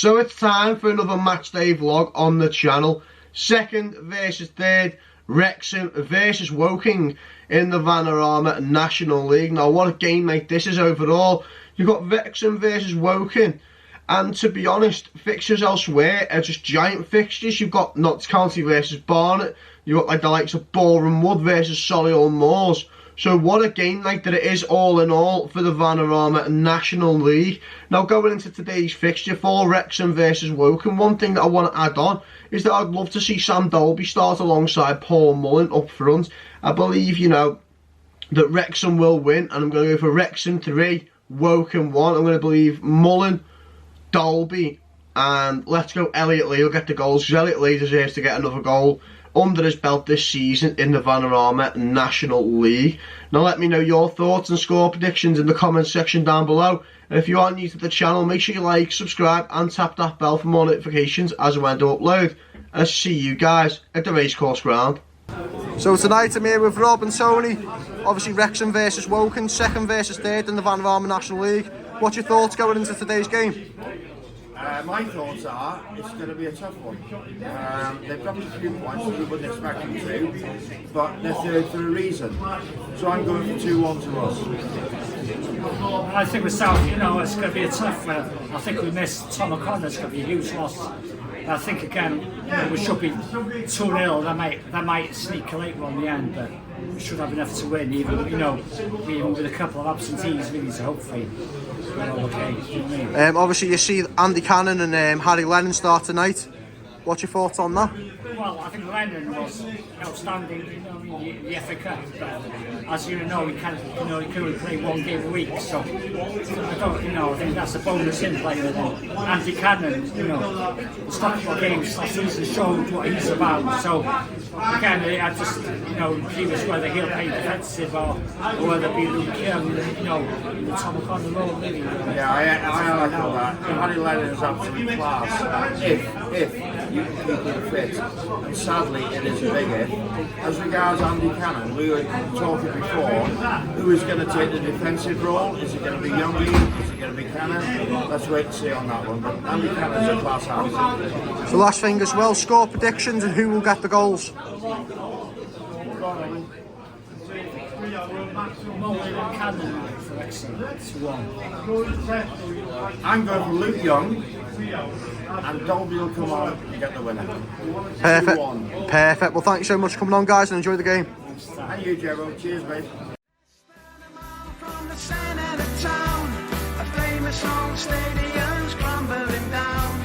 So it's time for another matchday vlog on the channel. Second versus third, Wrexham versus Woking in the Vanarama National League. Now what a game like this is overall. You've got Wrexham versus Woking, and to be honest, fixtures elsewhere are just giant fixtures. You've got Notts County versus Barnet, you've got like the likes of Boreham Wood versus Solihull Moors. So what a game like that it is all in all for the Vanarama National League. Now going into today's fixture for Wrexham versus Woking, one thing that I want to add on is that I'd love to see Sam Dolby start alongside Paul Mullin up front. I believe, you know, that Wrexham will win, and I'm going to go for Wrexham 3, Woking 1. I'm going to believe Mullin, Dolby, and let's go Elliot Lee will get the goals, because Elliot Lee deserves to get another goal under his belt this season in the Vanarama National League. Now let me know your thoughts and score predictions in the comment section down below. And if you are new to the channel, make sure you like, subscribe and tap that bell for more notifications as and when to upload. And I'll see you guys at the Racecourse Ground. So tonight I'm here with Rob and Tony. Obviously Wrexham versus Woking, second versus third in the Vanarama National League. What's your thoughts going into today's game? My thoughts are it's going to be a tough one. They've got a few points that we wouldn't expect them to, but they're third for a reason. So I'm going for 2-1 to us. I think with South, you know, it's going to be a tough one. I think we missed Tom O'Connor, it's going to be a huge loss. I think again, you know, we should be 2-0. They might sneak a late one in the end, but we should have enough to win, even, you know, even with a couple of absentees really, so hopefully we're all okay. You know what I mean? Obviously you see Andy Cannon and Harry Lennon start tonight. What's your thoughts on that? Well, I think Lennon was outstanding, you know, in the FA Cup. But as you know, he can only play one game a week. So I don't, you know, I think that's a bonus in playing with him. Andy Cannon, you know, the start of games last season showed what he's about. So again, I just, you know, he was whether he'll play defensive or whether it be Luke Young, you know, in the Tom O'Connor role, really. Yeah, I echo that. Harry Lennon is absolute class. If you keep him fit, and sadly it is a big if. As regards Andy Cannon, we were talking before, who is going to take the defensive role? Is it going to be Youngie? Is it going to be Cannon? Let's wait and see on that one, but Andy Cannon's a class act. The last thing as well, score predictions and who will get the goals. Mullin and Cannon for Wrexham, 2-1. I'm going for Luke Young, and Dolby will come on and get the winner. Perfect. 2-1. Perfect. Well, thank you so much for coming on, guys, and enjoy the game. And you, Gerald. Cheers, mate. From the centre of town, a famous old stadium's crumbling down.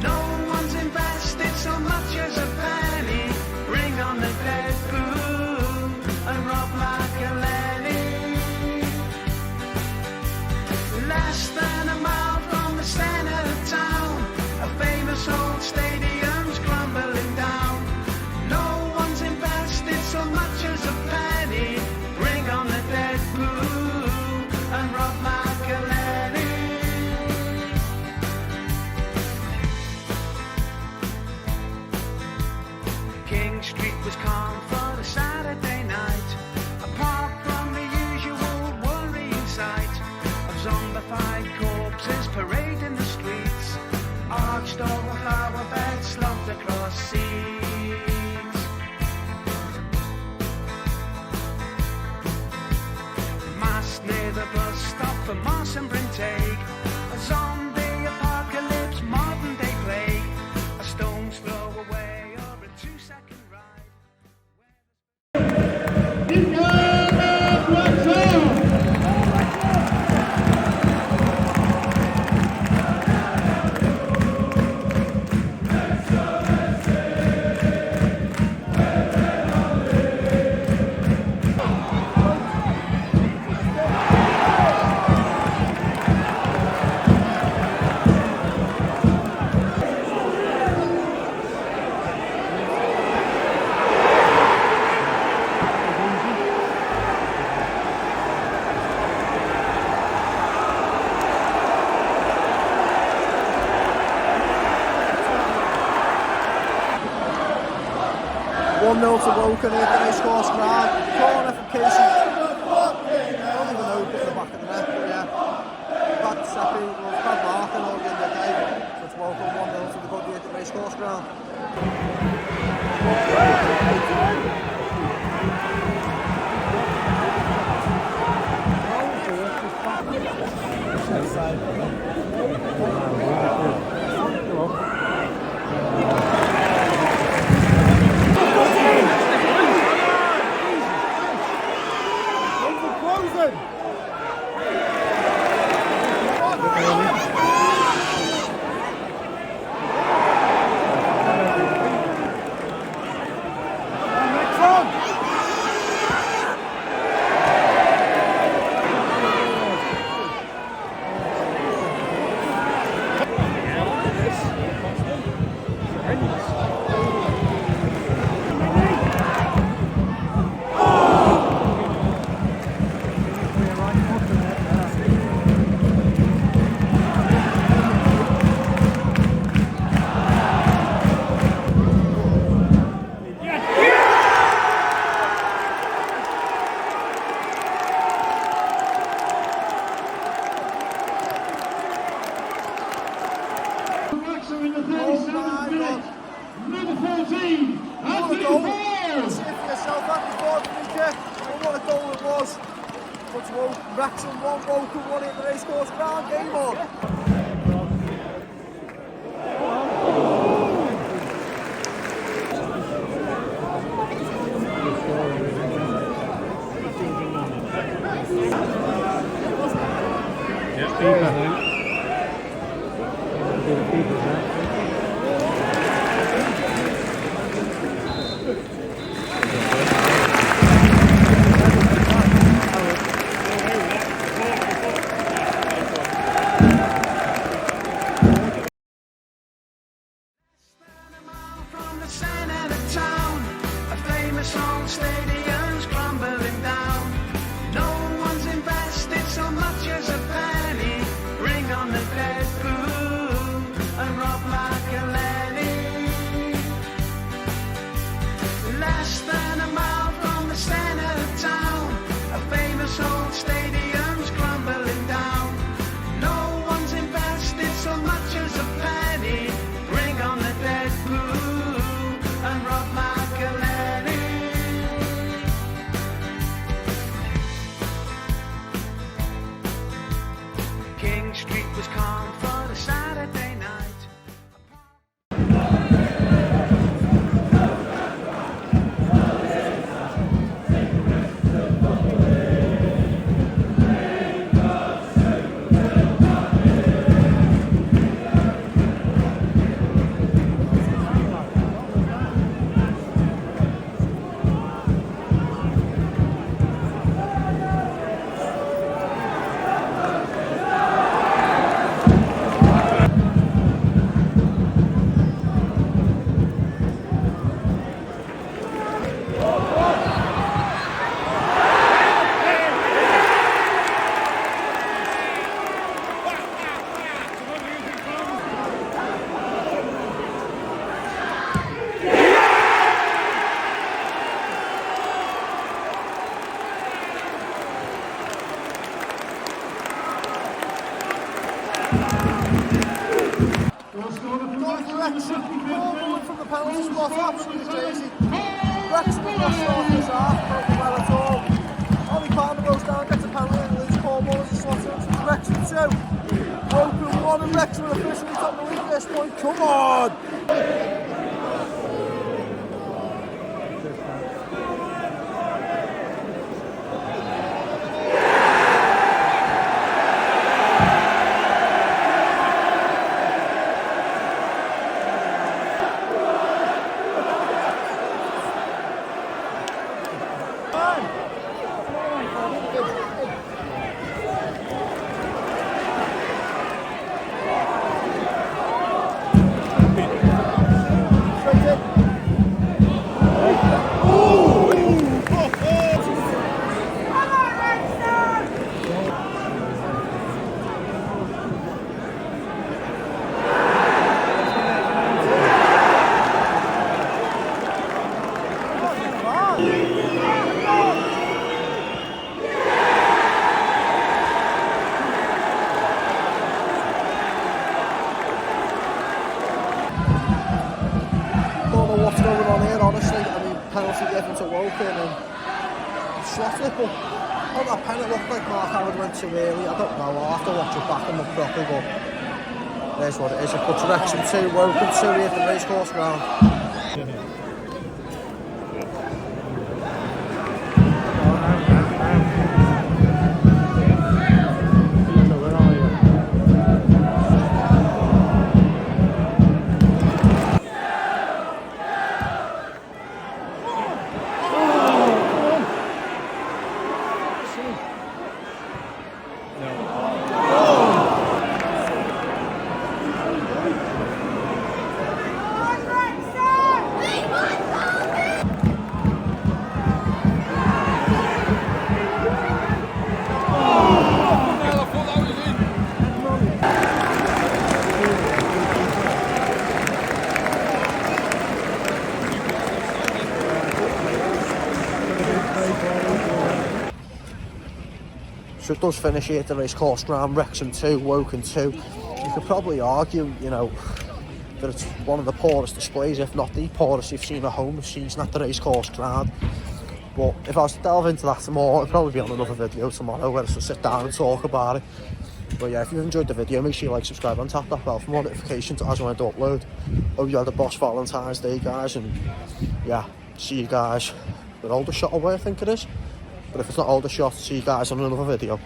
No one's invested so much as a penny. Bring on the Deadpool and rob like a Lenny. Less than a mile from the centre of town, a famous old stadium's crumbling down. No one's invested so much as a penny. Bring on the Deadpool and rob like a Lenny. King Street was calm for the Saturday night, apart from the usual worrying sight of zombified corpses parading the streets, arched over flower beds slumped across seats. Massed near the bus stop for Moss and Brintake, a zombie apocalypse, modern day plague, a stone's throw away or a 2-second ride. One 0 to Woking here at the Racecourse Ground. Corner for Casey. I don't even know who put the back of the net, but yeah. Bad Seppi, well, bad marking all the end of the day. So to welcome 1-0 to the Goodyear at the Racecourse Ground. Wrexham in the 37th minute. Number 14, Anthony Forde. See it for yourself, Anthony Forde free kick. And what a goal it was. But Wrexham 1, Woking 1 at the Racecourse Ground. Game on. From the centre of town, a famous old stadium's crumbling down. No one's invested so much as a penny. Bring on the Deadpool and rob like a Lenny. Less than a mile from the centre of town, a famous old stadium's crumbling down. No one's invested so much as a penny. Bring on the Deadpool and rob like a Lenny. King Street was calm for the Saturday night. Wrexham, from the penalty spot, absolutely crazy. Wrexham have lost off this half, not well at all. Ollie Palmer goes down, gets a penalty, and Luke Cornwall as a slot in. Wrexham 2, Woking 1, and Wrexham are officially top the league at this point. Come on! penalty given to Woking and slotted it, but on that pen it looked like Mark Howard went too early. I don't know, I'll have to watch it back and look properly, but there's what it is. It puts Wrexham 2, Woking 2 here at the Racecourse Ground. So it does finish here at the Racecourse Ground, Wrexham 2, Woking 2. You could probably argue, you know, that it's one of the poorest displays, if not the poorest you've seen at home this season at the Racecourse Ground. But if I was to delve into that more, it'll probably be on another video tomorrow where I will sit down and talk about it. But yeah, if you enjoyed the video, make sure you like, subscribe and tap that bell for more notifications as when I do upload. Hope you had a boss Valentine's Day, guys, and yeah, see you guys with Aldershot away, I think it is. But if it's not Aldershot, see you guys on another video.